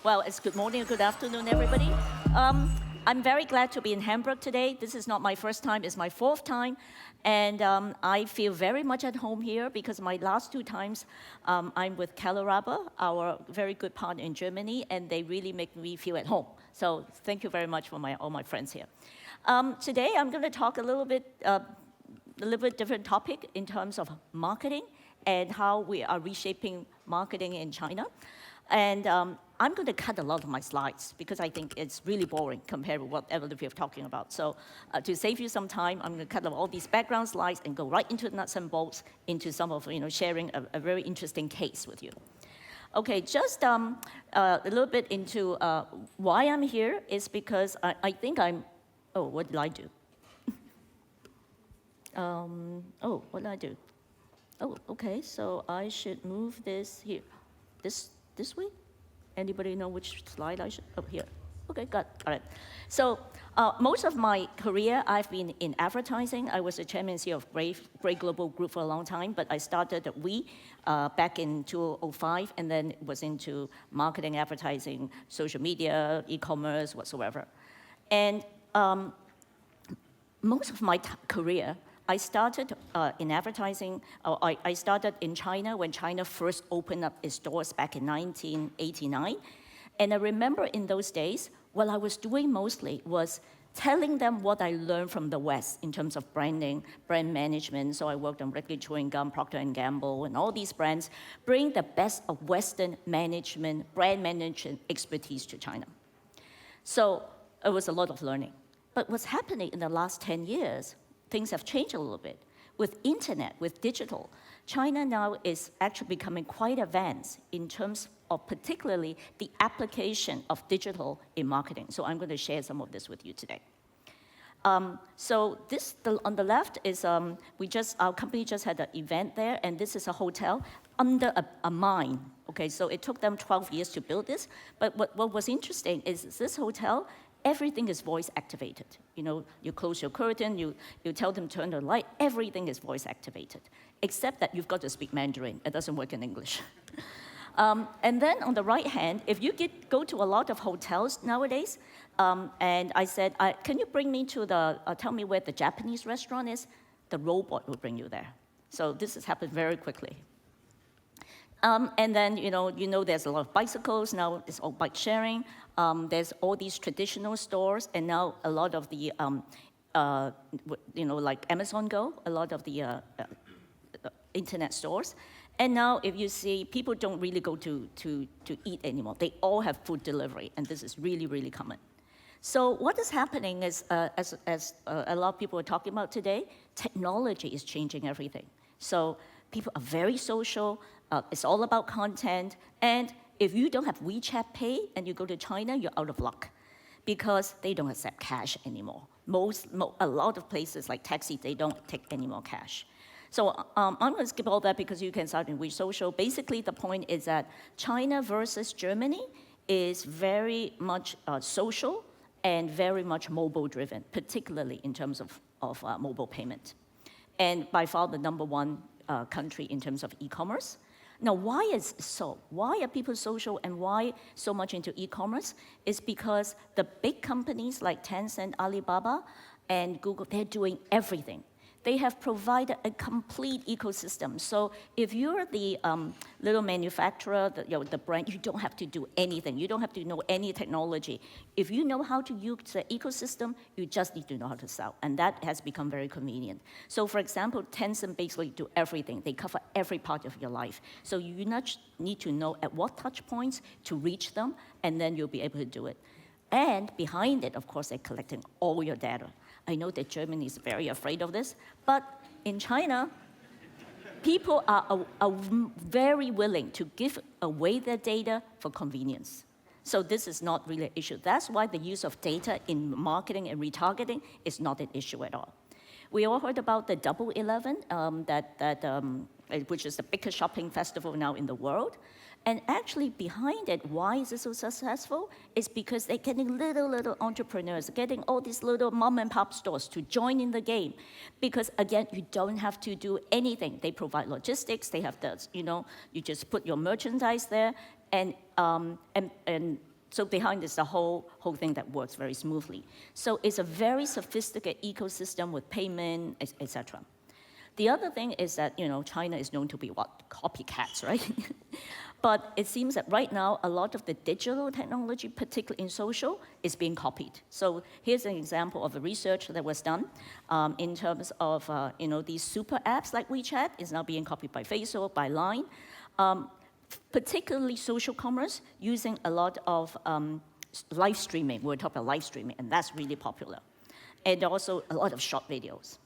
Well, it's good morning or good afternoon, everybody. I'm very glad to be in Hamburg today. This is not my first time, it's my fourth time. And I feel very much at home here because my last two times I'm with Alibaba, our very good partner in Germany, and they really make me feel at home. So thank you very much for all my friends here. Today I'm going to talk a little bit different topic in terms of marketing and how we are reshaping marketing in China. And I'm going to cut a lot of my slides because I think it's really boring compared with whatever we're talking about. So to save you some time, I'm going to cut all these background slides and go right into the nuts and bolts, into some of sharing a very interesting case with you. Okay, just a little bit into why I'm here is because I think oh, what did I do? Oh, what did I do? Oh, okay, so I should move this here. This way? Anybody know which slide I should? Oh, here. Okay, got it. All right. So most of my career, I've been in advertising. I was the chairman and CEO of Great Global Group for a long time, but I started at back in 2005, and then was into marketing, advertising, social media, e-commerce, whatsoever. And most of my career, I started in advertising. I started in China when China first opened up its doors back in 1989. And I remember in those days, what I was doing mostly was telling them what I learned from the West in terms of branding, brand management. So I worked on Wrigley Chewing Gum, Procter & Gamble, and all these brands, bring the best of Western management, brand management expertise to China. So it was a lot of learning. But what's happening in the last 10 years, things have changed a little bit. With internet, with digital, China now is actually becoming quite advanced in terms of particularly the application of digital in marketing. So I'm going to share some of this with you today. So this, on the left is, our company just had an event there, and this is a hotel under a mine. Okay, so it took them 12 years to build this, but what was interesting is this hotel, everything is voice activated. You close your curtain, you tell them to turn the light, everything is voice activated, except that you've got to speak Mandarin. It doesn't work in English. And then on the right hand, if you go to a lot of hotels nowadays, and I said, can you bring me to tell me where the Japanese restaurant is? The robot will bring you there. So this has happened very quickly. And then, there's a lot of bicycles. Now it's all bike sharing. There's all these traditional stores, and now a lot of the, like Amazon Go, a lot of the internet stores. And now if you see, people don't really go to eat anymore. They all have food delivery, and this is really, really common. So what is happening is, as a lot of people are talking about today, technology is changing everything. So people are very social. It's all about content. And if you don't have WeChat Pay and you go to China, you're out of luck because they don't accept cash anymore. A lot of places like taxi, they don't take any more cash. So I'm going to skip all that because you can start in WeChat Social. Basically, the point is that China versus Germany is very much social and very much mobile-driven, particularly in terms of mobile payment. And by far the #1 country in terms of e-commerce. Now, why is so? Why are people social and why so much into e-commerce? It's because the big companies like Tencent, Alibaba, and Google, they're doing everything. They have provided a complete ecosystem. So if you're the little manufacturer, the brand, you don't have to do anything. You don't have to know any technology. If you know how to use the ecosystem, you just need to know how to sell. And that has become very convenient. So for example, Tencent basically do everything. They cover every part of your life. So you not need to know at what touch points to reach them, and then you'll be able to do it. And behind it, of course, they're collecting all your data. I know that Germany is very afraid of this, but in China, people are very willing to give away their data for convenience. So this is not really an issue. That's why the use of data in marketing and retargeting is not an issue at all. We all heard about the Double 11, which is the biggest shopping festival now in the world. And actually behind it, why is it so successful? It's because they're getting little entrepreneurs, getting all these little mom and pop stores to join in the game. Because again, you don't have to do anything. They provide logistics, they have the, you just put your merchandise there, And so behind is the whole thing that works very smoothly. So it's a very sophisticated ecosystem with payment, et cetera. The other thing is that, China is known to be what? Copycats, right? But it seems that right now, a lot of the digital technology, particularly in social, is being copied. So here's an example of a research that was done in terms of, these super apps like WeChat is now being copied by Facebook, by Line. Particularly social commerce, using a lot of live streaming. We're talking about live streaming, and that's really popular. And also a lot of short videos.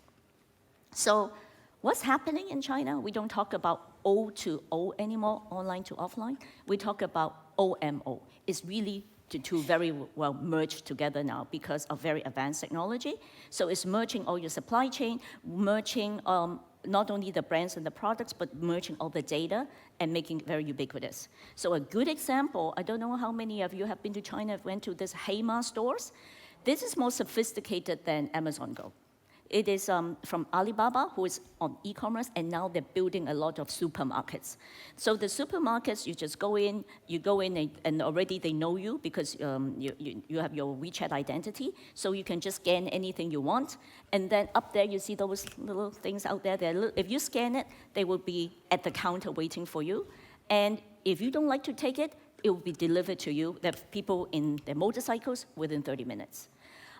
So what's happening in China? We don't talk about O to O anymore, online to offline. We talk about OMO. It's really the two very well merged together now because of very advanced technology. So it's merging all your supply chain, merging not only the brands and the products, but merging all the data and making it very ubiquitous. So a good example, I don't know how many of you have been to China, went to this Heima stores. This is more sophisticated than Amazon Go. It is from Alibaba, who is on e-commerce, and now they're building a lot of supermarkets. So the supermarkets, you just go in, and already they know you because you have your WeChat identity, so you can just scan anything you want. And then up there, you see those little things out there. If you scan it, they will be at the counter waiting for you. And if you don't like to take it, it will be delivered to you. There are people in their motorcycles within 30 minutes.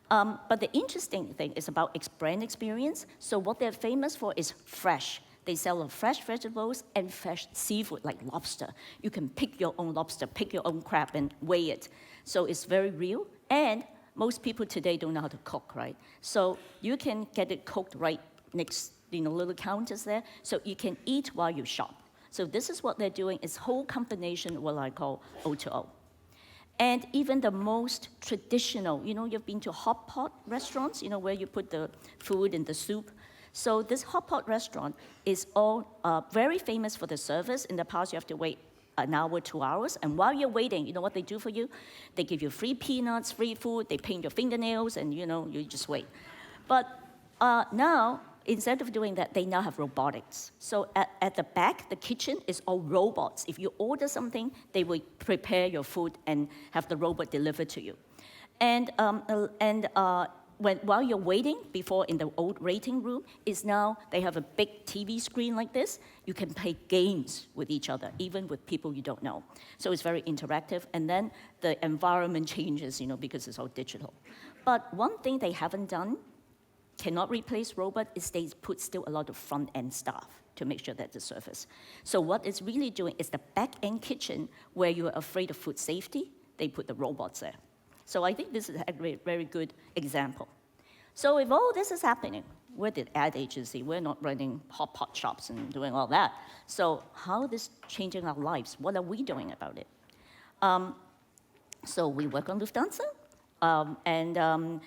But the interesting thing is about brand experience. So what they're famous for is fresh. They sell fresh vegetables and fresh seafood, like lobster. You can pick your own lobster, pick your own crab, and weigh it. So it's very real. And most people today don't know how to cook, right? So you can get it cooked right next, little counters there. So you can eat while you shop. So this is what they're doing, is whole combination, what I call O2O. And even the most traditional, you've been to hot pot restaurants, where you put the food in the soup. So this hot pot restaurant is all very famous for the service. In the past, you have to wait an hour, 2 hours. And while you're waiting, you know what they do for you? They give you free peanuts, free food, they paint your fingernails, and you just wait. But now, instead of doing that, they now have robotics. So at the back, the kitchen is all robots. If you order something, they will prepare your food and have the robot delivered to you. And while you're waiting, before in the old waiting room, is now they have a big TV screen like this. You can play games with each other, even with people you don't know. So it's very interactive. And then the environment changes, because it's all digital. But one thing they haven't done, cannot replace robot, is they put still a lot of front-end staff to make sure that the surface. So what it's really doing is the back-end kitchen, where you're afraid of food safety, they put the robots there. So I think this is a very good example. So if all this is happening, we're the ad agency, we're not running hot pot shops and doing all that. So how is this changing our lives? What are we doing about it? So we work on Lufthansa, and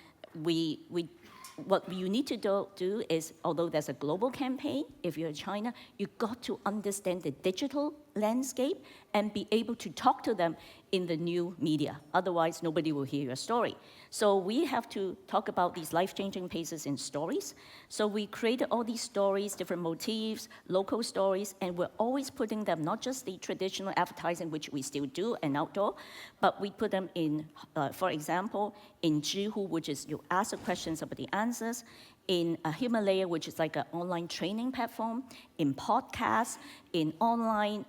what you need to do is, although there's a global campaign, if you're in China, you've got to understand the digital landscape and be able to talk to them in the new media. Otherwise, nobody will hear your story. So we have to talk about these life-changing cases in stories. So we created all these stories, different motifs, local stories, and we're always putting them, not just the traditional advertising, which we still do, and outdoor, but we put them in, for example, in Zhihu, which is you ask the questions about the answers, in Himalaya, which is like an online training platform, in podcasts, in online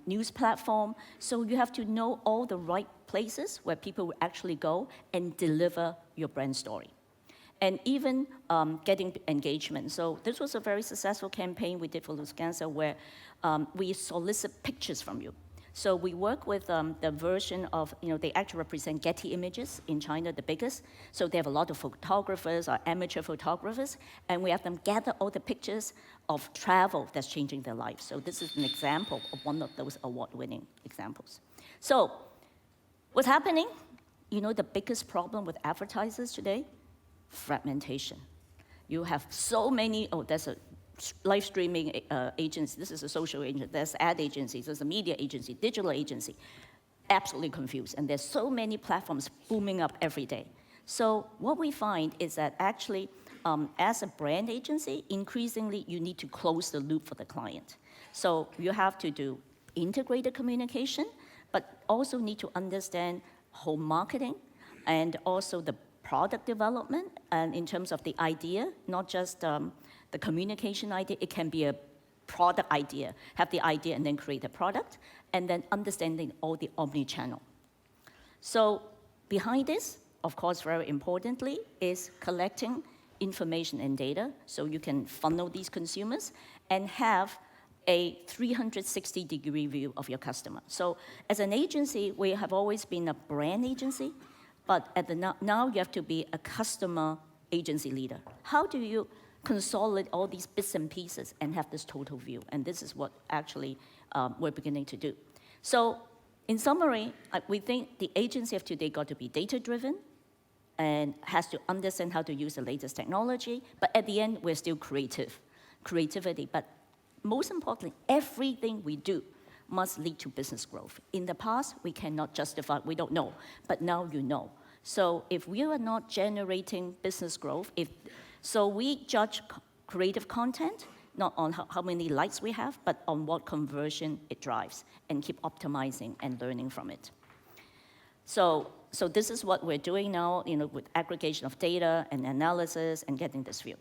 news platform. So you have to know all the right places where people will actually go and deliver your brand story. And even getting engagement. So this was a very successful campaign we did for Lufthansa, where we solicit pictures from you. So we work with the version of, they actually represent Getty Images in China, the biggest. So they have a lot of photographers or amateur photographers, and we have them gather all the pictures of travel that's changing their lives. So this is an example of one of those award-winning examples. So what's happening? The biggest problem with advertisers today? Fragmentation. You have so many, there's a live streaming agency, this is a social agency, there's ad agencies, there's a media agency, digital agency, absolutely confused. And there's so many platforms booming up every day. So what we find is that actually, as a brand agency, increasingly you need to close the loop for the client. So you have to do integrated communication, but also need to understand home marketing and also the product development, and in terms of the idea, not just the communication idea. It can be a product idea, have the idea and then create a product, and then understanding all the omni-channel. So behind this, of course, very importantly, is collecting information and data so you can funnel these consumers and have a 360-degree view of your customer. So as an agency, we have always been a brand agency, but now you have to be a customer agency leader. How do you consolidate all these bits and pieces and have this total view? And this is what actually we're beginning to do. So in summary, we think the agency of today got to be data-driven and has to understand how to use the latest technology, but at the end, we're still creativity. But most importantly, everything we do must lead to business growth. In the past, we cannot justify, we don't know, but now you know. So if we are not generating business growth, so we judge creative content, not on how many likes we have, but on what conversion it drives, and keep optimizing and learning from it. So this is what we're doing now, with aggregation of data and analysis and getting this view.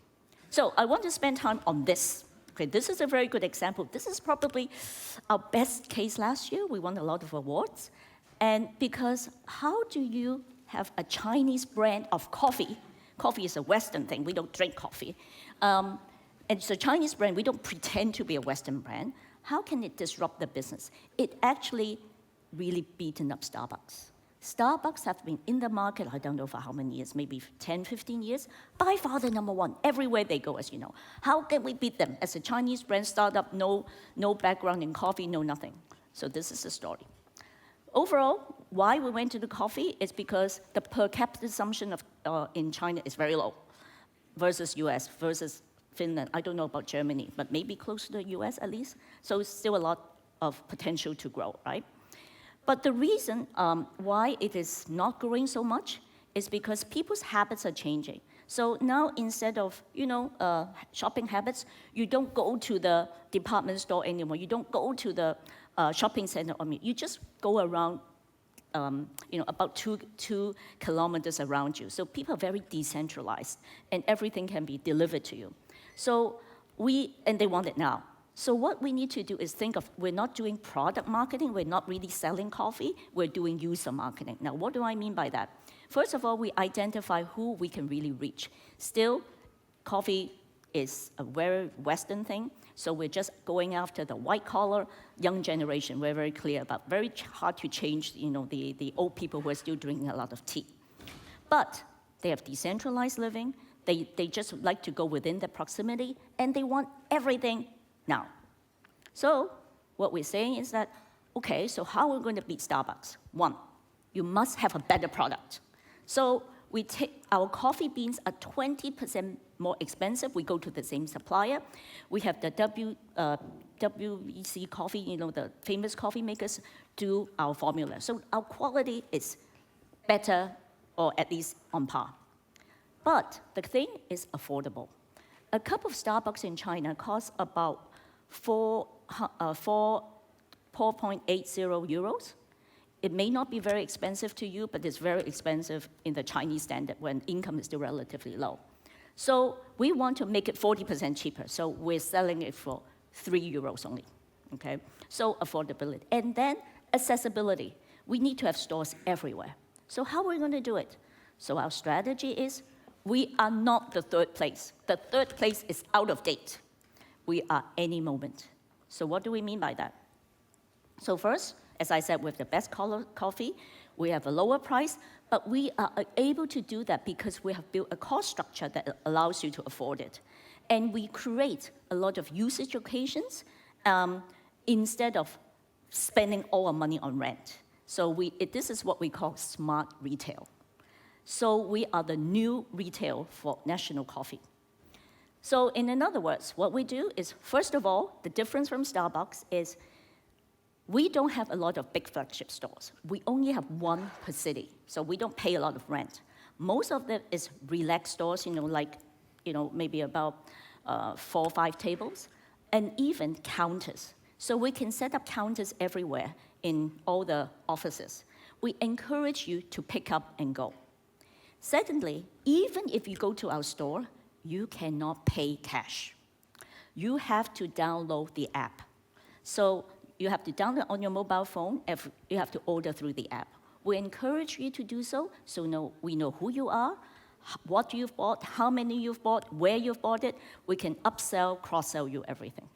So I want to spend time on this. Okay, this is a very good example. This is probably our best case last year. We won a lot of awards. And because how do you have a Chinese brand of coffee? Coffee is a Western thing. We don't drink coffee. And it's a Chinese brand. We don't pretend to be a Western brand. How can it disrupt the business? It actually really beaten up Starbucks. Starbucks have been in the market, I don't know for how many years, maybe 10, 15 years, by far the number one, everywhere they go, as you know. How can we beat them? As a Chinese brand startup, no background in coffee, no nothing. So this is the story. Overall, why we went to the coffee is because the per capita consumption in China is very low versus US, versus Finland. I don't know about Germany, but maybe close to the US at least. So it's still a lot of potential to grow, right? But the reason why it is not growing so much is because people's habits are changing. So now instead of, shopping habits, you don't go to the department store anymore. You don't go to the shopping center. You just go around, about two kilometers around you. So people are very decentralized, and everything can be delivered to you. So and they want it now. So what we need to do is think of, we're not doing product marketing, we're not really selling coffee, we're doing user marketing. Now, what do I mean by that? First of all, we identify who we can really reach. Still, coffee is a very Western thing, so we're just going after the white-collar young generation. We're very clear about, very hard to change, the old people who are still drinking a lot of tea. But they have decentralized living, they just like to go within the proximity, and they want everything now. So what we're saying is that, okay, so how are we going to beat Starbucks? One, you must have a better product. So we take our coffee beans are 20% more expensive. We go to the same supplier. We have the WEC coffee, the famous coffee makers do our formula. So our quality is better, or at least on par. But the thing is affordable. A cup of Starbucks in China costs about 4.80 euros. It may not be very expensive to you, but it's very expensive in the Chinese standard when income is still relatively low. So we want to make it 40% cheaper. So we're selling it for 3 euros only, okay? So affordability. And then accessibility. We need to have stores everywhere. So how are we going to do it? So our strategy is, we are not the third place. The third place is out of date. We are any moment. So what do we mean by that? So first, as I said, with the best coffee, we have a lower price, but we are able to do that because we have built a cost structure that allows you to afford it. And we create a lot of usage occasions instead of spending all our money on rent. So this is what we call smart retail. So we are the new retail for national coffee. So in other words, what we do is, first of all, the difference from Starbucks is we don't have a lot of big flagship stores. We only have one per city, so we don't pay a lot of rent. Most of them is relaxed stores, maybe about 4 or 5 tables, and even counters. So we can set up counters everywhere in all the offices. We encourage you to pick up and go. Secondly, even if you go to our store, you cannot pay cash. You have to download the app. So you have to download on your mobile phone, you have to order through the app. We encourage you to do so, we know who you are, what you've bought, how many you've bought, where you've bought it. We can upsell, cross-sell you everything.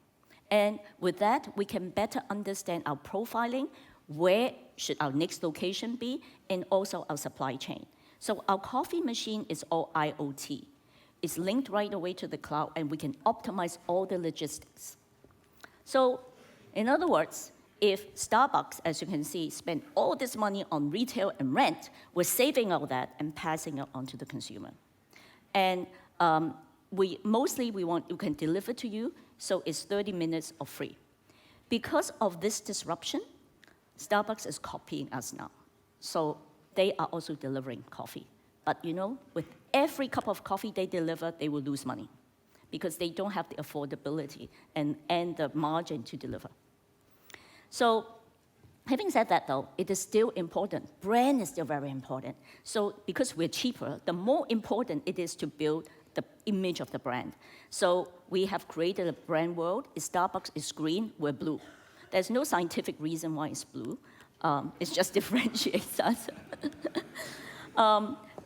And with that, we can better understand our profiling, where should our next location be, and also our supply chain. So our coffee machine is all IoT. It's linked right away to the cloud, and we can optimize all the logistics. So in other words, if Starbucks, as you can see, spent all this money on retail and rent, we're saving all that and passing it on to the consumer. And we can deliver to you, so it's 30 minutes of free. Because of this disruption, Starbucks is copying us now. So they are also delivering coffee. But with every cup of coffee they deliver, they will lose money because they don't have the affordability and the margin to deliver. So having said that, though, it is still important. Brand is still very important. So because we're cheaper, the more important it is to build the image of the brand. So we have created a brand world. Starbucks is green, we're blue. There's no scientific reason why it's blue. It just differentiates us.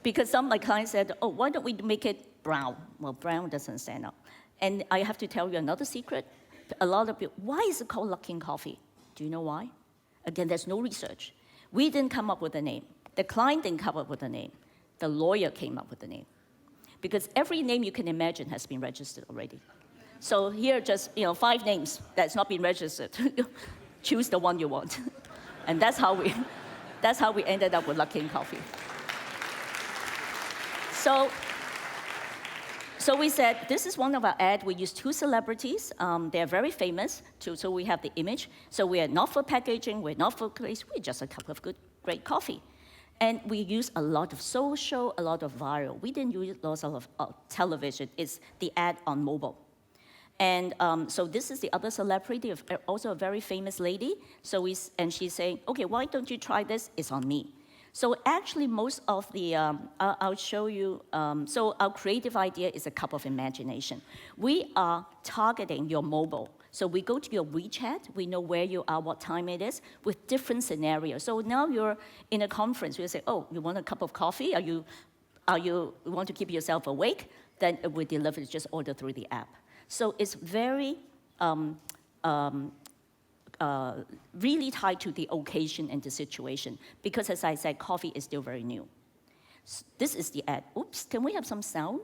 Because some of my clients said, oh, why don't we make it brown? Well, brown doesn't stand out. And I have to tell you another secret. A lot of people, why is it called Luckin Coffee? Do you know why? Again, there's no research. We didn't come up with a name. The client didn't come up with a name. The lawyer came up with a name. Because every name you can imagine has been registered already. So here are just 5 names that's not been registered. Choose the one you want. And that's how we ended up with Luckin Coffee. So we said, this is one of our ads. We use 2 celebrities. They're very famous, so we have the image. So we are not for packaging, we're not for place, we're just a cup of good, great coffee. And we use a lot of social, a lot of viral. We didn't use lots of television. It's the ad on mobile. And so this is the other celebrity, also a very famous lady. And she's saying, okay, why don't you try this? It's on me. So actually, most of the, I'll show you, so our creative idea is a cup of imagination. We are targeting your mobile. So we go to your WeChat, we know where you are, what time it is, with different scenarios. So now you're in a conference, we say, oh, you want a cup of coffee? You want to keep yourself awake? Then we deliver, just order through the app. So it's very, really tied to the occasion and the situation. Because as I said, coffee is still very new. This is the ad. Oops, can we have some sound?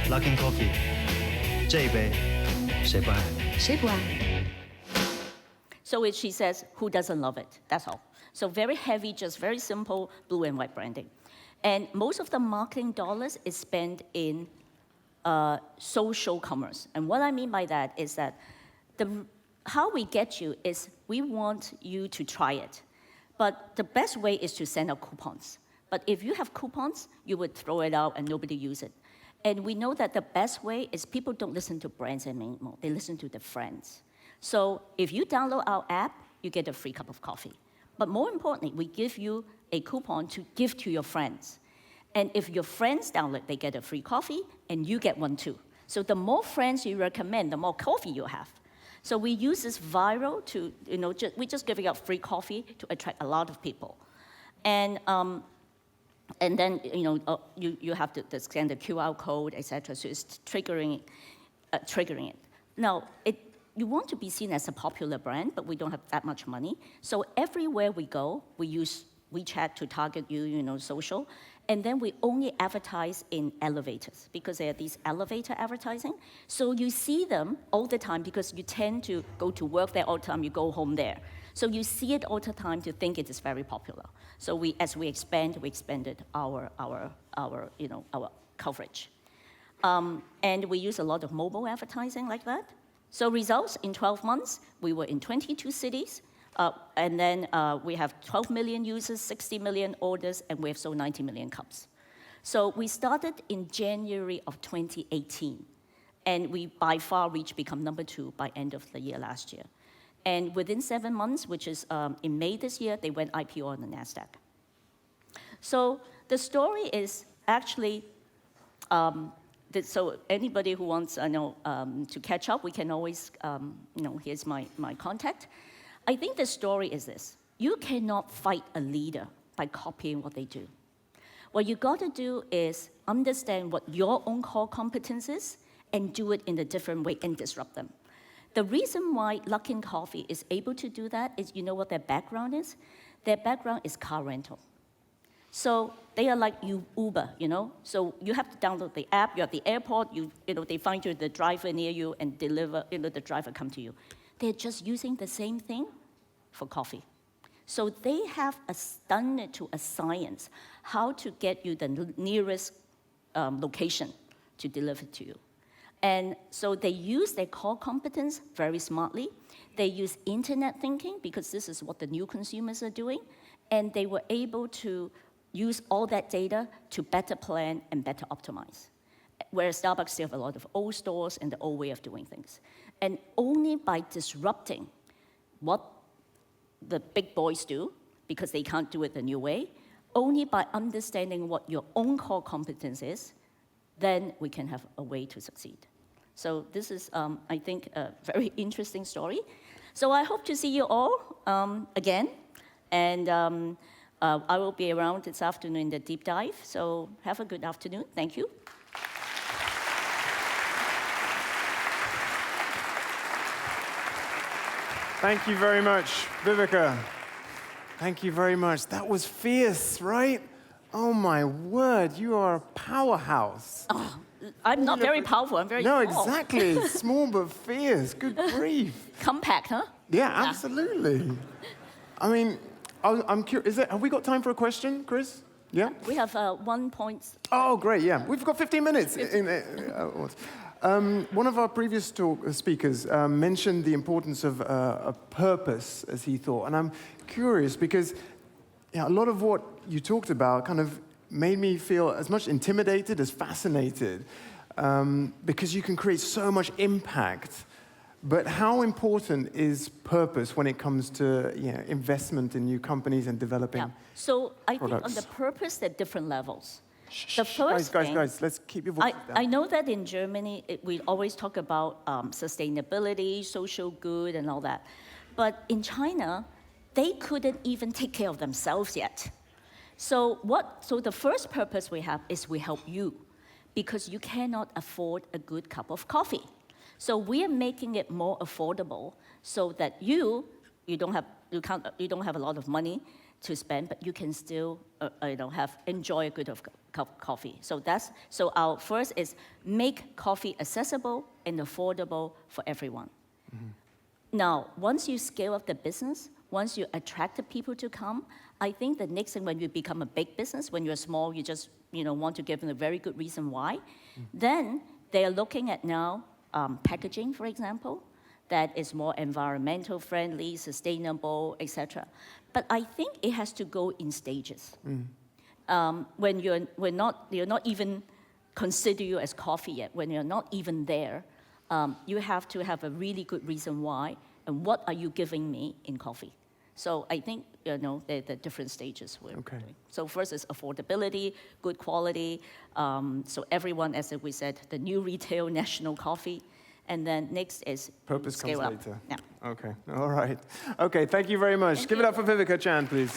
Luckin Coffee， 这一杯谁不爱？谁不爱？ So she says, who doesn't love it? That's all. So very heavy, just very simple blue and white branding. And most of the marketing dollars is spent in social commerce. And what I mean by that is that how we get you is we want you to try it. But the best way is to send out coupons. But if you have coupons, you would throw it out and nobody use it. And we know that the best way is people don't listen to brands anymore. They listen to their friends. So if you download our app, you get a free cup of coffee. But more importantly, we give you a coupon to give to your friends. And if your friends download, they get a free coffee, and you get one too. So the more friends you recommend, the more coffee you have. So we use this viral to, we're just giving out free coffee to attract a lot of people. And then, you have to scan the QR code, et cetera, so it's triggering it. Now, you want to be seen as a popular brand, but we don't have that much money. So everywhere we go, we use WeChat to target you, social. And then we only advertise in elevators because there are these elevator advertising. So you see them all the time because you tend to go to work there all the time, you go home there. So you see it all the time to think it is very popular. So as we expanded our coverage. And we use a lot of mobile advertising like that. So results, in 12 months, we were in 22 cities. And then we have 12 million users, 60 million orders, and we have sold 90 million cups. So we started in January of 2018. And we, by far, become number 2 by end of the year last year. And within 7 months, which is in May this year, they went IPO on the NASDAQ. So the story is actually, so anybody who wants to catch up, we can always, here's my contact. I think the story is this. You cannot fight a leader by copying what they do. What you got to do is understand what your own core competence is and do it in a different way and disrupt them. The reason why Luckin Coffee is able to do that is, you know what their background is? Their background is car rental. So they are like Uber, So you have to download the app, you're at the airport, they find you the driver near you and deliver, the driver come to you. They're just using the same thing for coffee. So they have done it to a science, how to get you the nearest location to deliver to you. And so they use their core competence very smartly. They use internet thinking, because this is what the new consumers are doing. And they were able to use all that data to better plan and better optimize. Whereas Starbucks still have a lot of old stores and the old way of doing things. And only by disrupting what the big boys do, because they can't do it the new way, only by understanding what your own core competence is, then we can have a way to succeed. So this is, I think, a very interesting story. So I hope to see you all again. And I will be around this afternoon in the deep dive. So have a good afternoon. Thank you. Thank you very much, Viveca. Thank you very much. That was fierce, right? Oh my word, you are a powerhouse. Oh, I'm not very powerful, I'm very small. small. Exactly. Small but fierce. Good grief. Compact, huh? Yeah, absolutely. I mean, I'm curious. Have we got time for a question, Chris? Yeah? We have 1 point. Oh, great, yeah. We've got 15 minutes. One of our previous speakers mentioned the importance of a purpose, as he thought. And I'm curious because a lot of what you talked about kind of made me feel as much intimidated as fascinated, because you can create so much impact. But how important is purpose when it comes to investment in new companies and developing So I products? think on the purpose, there are different levels. The first guys, let's keep your voices down. I know that in Germany, we always talk about sustainability, social good, and all that. But in China, they couldn't even take care of themselves yet. So the first purpose we have is we help you, because you cannot afford a good cup of coffee. So we are making it more affordable so that you don't have a lot of money to spend, but you can still enjoy a good cup of coffee. So our first is make coffee accessible and affordable for everyone. Mm-hmm. Now, once you scale up the business, once you attract the people to come, I think the next thing, when you become a big business, when you're small, you just want to give them a very good reason why. Mm-hmm. Then they are looking at now packaging, for example, that is more environmental friendly, sustainable, etc. But I think it has to go in stages. Mm. When you're not even consider you as coffee yet. When you're not even there, you have to have a really good reason why, and what are you giving me in coffee? So I think the different stages we're doing. So first is affordability, good quality. So everyone, as we said, the new retail national coffee. And then next is purpose scale comes up. later. Yeah. Okay, all right. Okay, thank you very much. Give it up for Viveca Chan, please.